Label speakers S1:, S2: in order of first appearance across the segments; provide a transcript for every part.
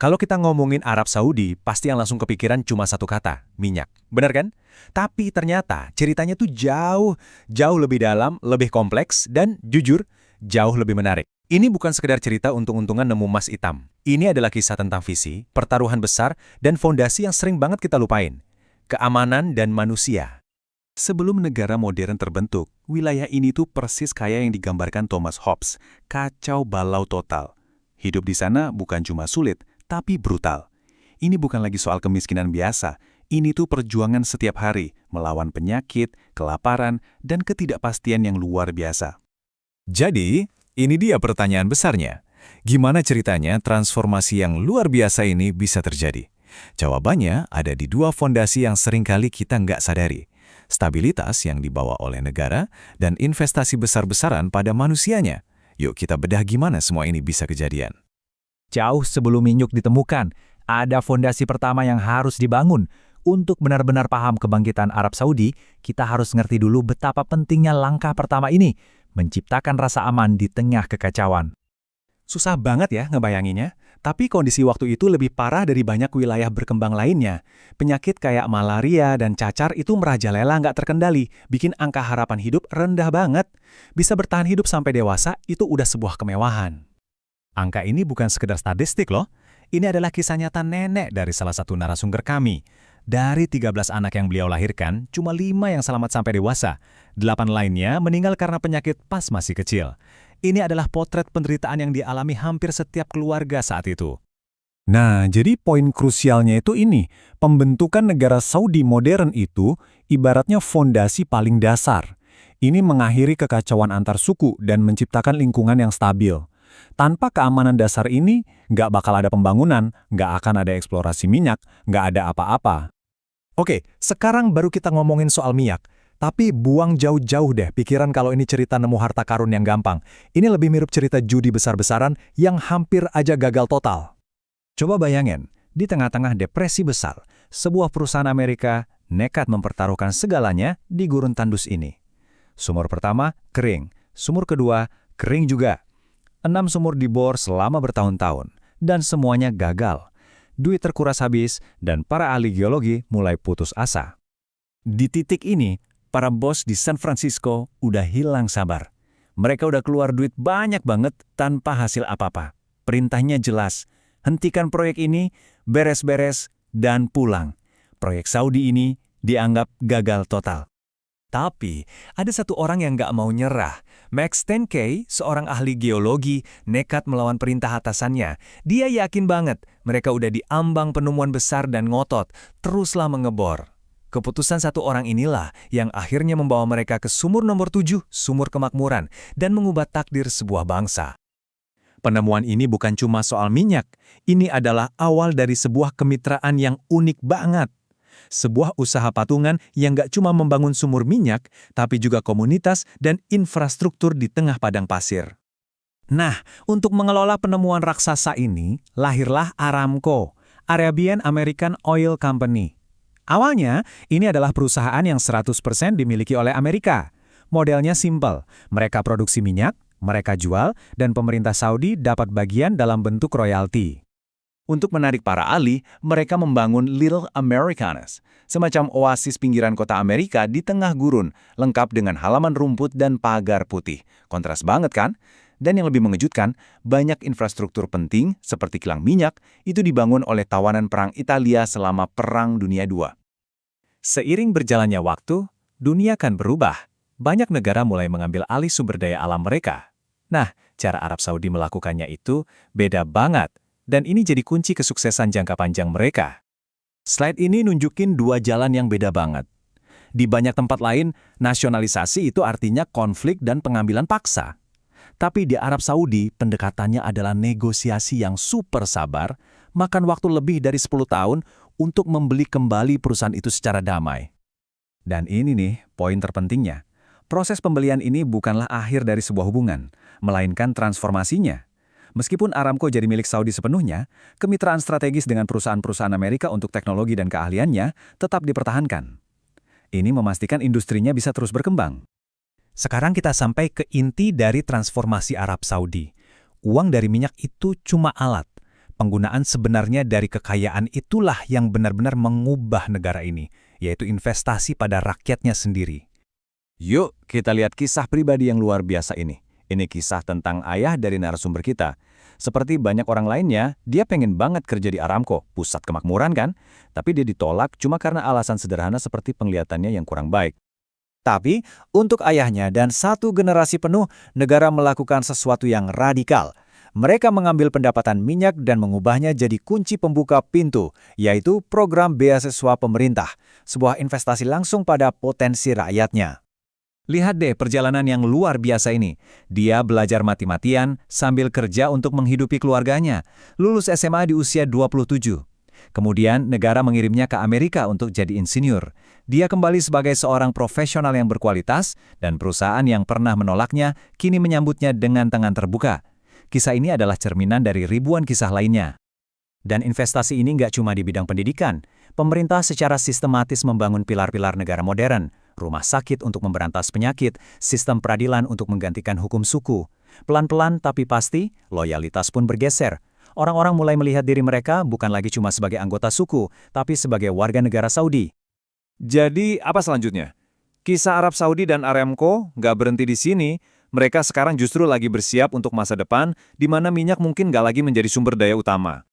S1: Kalau kita ngomongin Arab Saudi, pasti yang langsung kepikiran cuma satu kata, minyak. Benar kan? Tapi ternyata ceritanya tuh jauh lebih dalam, lebih kompleks, dan jujur, jauh lebih menarik. Ini bukan sekedar cerita untung-untungan nemu emas hitam. Ini adalah kisah tentang visi, pertaruhan besar, dan fondasi yang sering banget kita lupain. Keamanan dan manusia. Sebelum negara modern terbentuk, wilayah ini tuh persis kayak yang digambarkan Thomas Hobbes. Kacau balau total. Hidup di sana bukan cuma sulit, tapi brutal. Ini bukan lagi soal kemiskinan biasa. Ini tuh perjuangan setiap hari, melawan penyakit, kelaparan, dan ketidakpastian yang luar biasa. Jadi, ini dia pertanyaan besarnya. Gimana ceritanya transformasi yang luar biasa ini bisa terjadi? Jawabannya ada di dua fondasi yang seringkali kita nggak sadari. Stabilitas yang dibawa oleh negara dan investasi besar-besaran pada manusianya. Yuk kita bedah gimana semua ini bisa kejadian.
S2: Jauh sebelum minyak ditemukan, ada fondasi pertama yang harus dibangun. Untuk benar-benar paham kebangkitan Arab Saudi, kita harus ngerti dulu betapa pentingnya langkah pertama ini, menciptakan rasa aman di tengah kekacauan.
S1: Susah banget ya ngebayanginnya, tapi kondisi waktu itu lebih parah dari banyak wilayah berkembang lainnya. Penyakit kayak malaria dan cacar itu merajalela nggak terkendali, bikin angka harapan hidup rendah banget. Bisa bertahan hidup sampai dewasa itu udah sebuah kemewahan. Angka ini bukan sekedar statistik loh, ini adalah kisah nyata nenek dari salah satu narasumber kami. Dari 13 anak yang beliau lahirkan, cuma 5 yang selamat sampai dewasa. 8 lainnya meninggal karena penyakit pas masih kecil. Ini adalah potret penderitaan yang dialami hampir setiap keluarga saat itu. Nah, jadi poin krusialnya itu ini, pembentukan negara Saudi modern itu ibaratnya fondasi paling dasar. Ini mengakhiri kekacauan antar suku dan menciptakan lingkungan yang stabil. Tanpa keamanan dasar ini, nggak bakal ada pembangunan, nggak akan ada eksplorasi minyak, nggak ada apa-apa. Oke, sekarang baru kita ngomongin soal minyak. Tapi buang jauh-jauh deh pikiran kalau ini cerita nemu harta karun yang gampang. Ini lebih mirip cerita judi besar-besaran yang hampir aja gagal total. Coba bayangin, di tengah-tengah depresi besar, sebuah perusahaan Amerika nekat mempertaruhkan segalanya di gurun tandus ini. Sumur pertama, kering. Sumur kedua, kering juga. 6 sumur dibor selama bertahun-tahun, dan semuanya gagal. Duit terkuras habis, dan para ahli geologi mulai putus asa. Di titik ini, para bos di San Francisco udah hilang sabar. Mereka udah keluar duit banyak banget tanpa hasil apa-apa. Perintahnya jelas, hentikan proyek ini, beres-beres, dan pulang. Proyek Saudi ini dianggap gagal total. Tapi, ada satu orang yang nggak mau nyerah. Max Tenkey, seorang ahli geologi, nekat melawan perintah atasannya. Dia yakin banget mereka udah diambang penemuan besar dan ngotot, teruslah mengebor. Keputusan satu orang inilah yang akhirnya membawa mereka ke sumur nomor 7, sumur kemakmuran, dan mengubah takdir sebuah bangsa. Penemuan ini bukan cuma soal minyak, ini adalah awal dari sebuah kemitraan yang unik banget. Sebuah usaha patungan yang gak cuma membangun sumur minyak, tapi juga komunitas dan infrastruktur di tengah padang pasir. Nah, untuk mengelola penemuan raksasa ini, lahirlah Aramco, Arabian American Oil Company. Awalnya, ini adalah perusahaan yang 100% dimiliki oleh Amerika. Modelnya simpel, mereka produksi minyak, mereka jual, dan pemerintah Saudi dapat bagian dalam bentuk royalti. Untuk menarik para ahli, mereka membangun Little Americanas, semacam oasis pinggiran kota Amerika di tengah gurun, lengkap dengan halaman rumput dan pagar putih. Kontras banget kan? Dan yang lebih mengejutkan, banyak infrastruktur penting seperti kilang minyak itu dibangun oleh tawanan perang Italia selama Perang Dunia II. Seiring berjalannya waktu, dunia kan berubah. Banyak negara mulai mengambil alih sumber daya alam mereka. Nah, cara Arab Saudi melakukannya itu beda banget. Dan ini jadi kunci kesuksesan jangka panjang mereka. Slide ini nunjukin dua jalan yang beda banget. Di banyak tempat lain, nasionalisasi itu artinya konflik dan pengambilan paksa. Tapi di Arab Saudi, pendekatannya adalah negosiasi yang super sabar, makan waktu lebih dari 10 tahun untuk membeli kembali perusahaan itu secara damai. Dan ini nih, poin terpentingnya. Proses pembelian ini bukanlah akhir dari sebuah hubungan, melainkan transformasinya. Meskipun Aramco jadi milik Saudi sepenuhnya, kemitraan strategis dengan perusahaan-perusahaan Amerika untuk teknologi dan keahliannya tetap dipertahankan. Ini memastikan industrinya bisa terus berkembang. Sekarang kita sampai ke inti dari transformasi Arab Saudi. Uang dari minyak itu cuma alat.
S2: Penggunaan sebenarnya dari kekayaan itulah yang benar-benar mengubah negara ini, yaitu investasi pada rakyatnya sendiri.
S3: Yuk, kita lihat kisah pribadi yang luar biasa ini. Ini kisah tentang ayah dari narasumber kita. Seperti banyak orang lainnya, dia pengen banget kerja di Aramco, pusat kemakmuran kan? Tapi dia ditolak cuma karena alasan sederhana seperti penglihatannya yang kurang baik.
S4: Tapi, untuk ayahnya dan satu generasi penuh, negara melakukan sesuatu yang radikal. Mereka mengambil pendapatan minyak dan mengubahnya jadi kunci pembuka pintu, yaitu program beasiswa pemerintah, sebuah investasi langsung pada potensi rakyatnya.
S2: Lihat deh perjalanan yang luar biasa ini. Dia belajar mati-matian sambil kerja untuk menghidupi keluarganya. Lulus SMA di usia 27. Kemudian negara mengirimnya ke Amerika untuk jadi insinyur. Dia kembali sebagai seorang profesional yang berkualitas dan perusahaan yang pernah menolaknya kini menyambutnya dengan tangan terbuka. Kisah ini adalah cerminan dari ribuan kisah lainnya.
S4: Dan investasi ini nggak cuma di bidang pendidikan. Pemerintah secara sistematis membangun pilar-pilar negara modern, rumah sakit untuk memberantas penyakit, sistem peradilan untuk menggantikan hukum suku. Pelan-pelan tapi pasti, loyalitas pun bergeser. Orang-orang mulai melihat diri mereka bukan lagi cuma sebagai anggota suku, tapi sebagai warga negara Saudi.
S3: Jadi, apa selanjutnya? Kisah Arab Saudi dan Aramco nggak berhenti di sini. Mereka sekarang justru lagi bersiap untuk masa depan, di mana minyak mungkin nggak lagi menjadi sumber daya utama.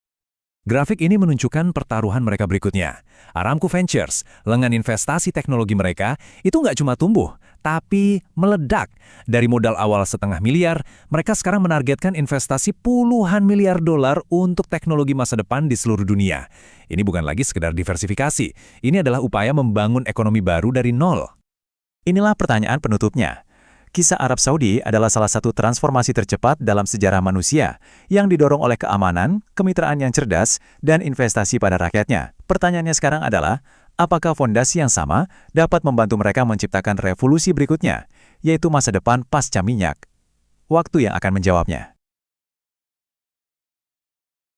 S2: Grafik ini menunjukkan pertaruhan mereka berikutnya. Aramco Ventures, lengan investasi teknologi mereka, itu nggak cuma tumbuh, tapi meledak. Dari modal awal $0,5 miliar, mereka sekarang menargetkan investasi puluhan miliar dolar untuk teknologi masa depan di seluruh dunia. Ini bukan lagi sekedar diversifikasi, ini adalah upaya membangun ekonomi baru dari nol.
S4: Inilah pertanyaan penutupnya. Kisah Arab Saudi adalah salah satu transformasi tercepat dalam sejarah manusia yang didorong oleh keamanan, kemitraan yang cerdas, dan investasi pada rakyatnya. Pertanyaannya sekarang adalah, apakah fondasi yang sama dapat membantu mereka menciptakan revolusi berikutnya, yaitu masa depan pasca minyak? Waktu yang akan menjawabnya.